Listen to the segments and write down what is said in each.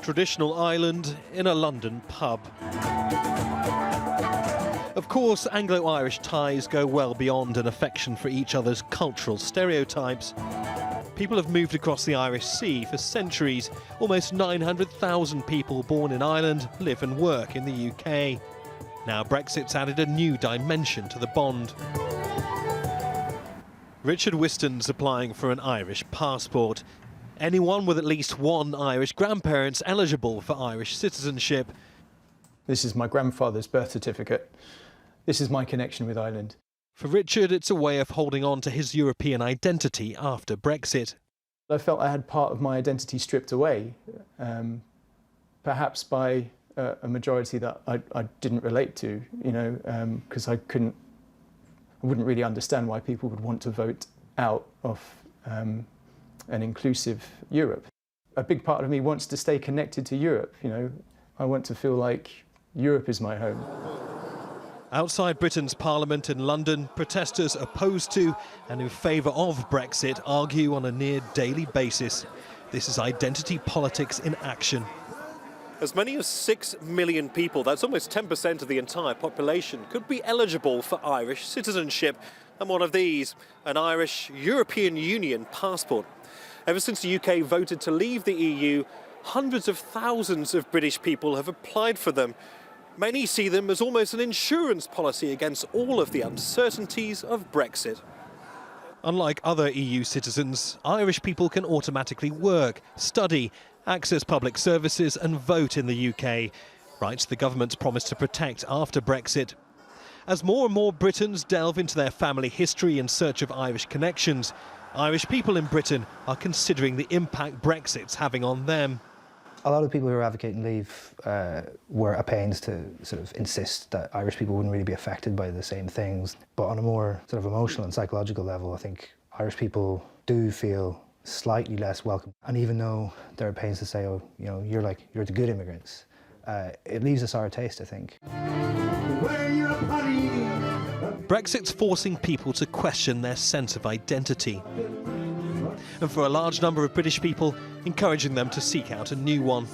traditional island in a London pub. Of course, Anglo-Irish ties go well beyond an affection for each other's cultural stereotypes. People have moved across the Irish Sea for centuries. Almost 900,000 people born in Ireland live and work in the UK. Now Brexit's added a new dimension to the bond. Richard WHISTON's applying for an Irish passport. Anyone with at least one Irish grandparent's eligible for Irish citizenship. This is my grandfather's birth certificate. This is my connection with Ireland. For Richard, it's a way of holding on to his European identity after Brexit. I felt I had part of my identity stripped away, perhaps by a majority that I didn't relate to, because I wouldn't really understand why people would want to vote out of an inclusive Europe. A big part of me wants to stay connected to Europe, I want to feel like Europe is my home. Outside Britain's Parliament in London, protesters opposed to and in favour of Brexit argue on a near daily basis. This is identity politics in action. As many as 6 million people, that's almost 10% of the entire population, could be eligible for Irish citizenship. And one of these, an Irish European Union passport. Ever since the UK voted to leave the EU, hundreds of thousands of British people have applied for them. Many see them as almost an insurance policy against all of the uncertainties of Brexit. Unlike other EU citizens, Irish people can automatically work, study, access public services and vote in the UK, rights the government's promised to protect after Brexit. As more and more Britons delve into their family history in search of Irish connections, Irish people in Britain are considering the impact Brexit's having on them. A lot of people who are advocating leave were at pains to sort of insist that Irish people wouldn't really be affected by the same things. But on a more sort of emotional and psychological level, I think Irish people do feel slightly less welcome. And even though there are pains to say, oh, you're the good immigrants, it leaves a sour taste, I think. Brexit's forcing people to question their sense of identity. And for a large number of British people, encouraging them to seek out a new one.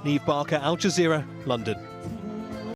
Neave Barker, Al Jazeera, London.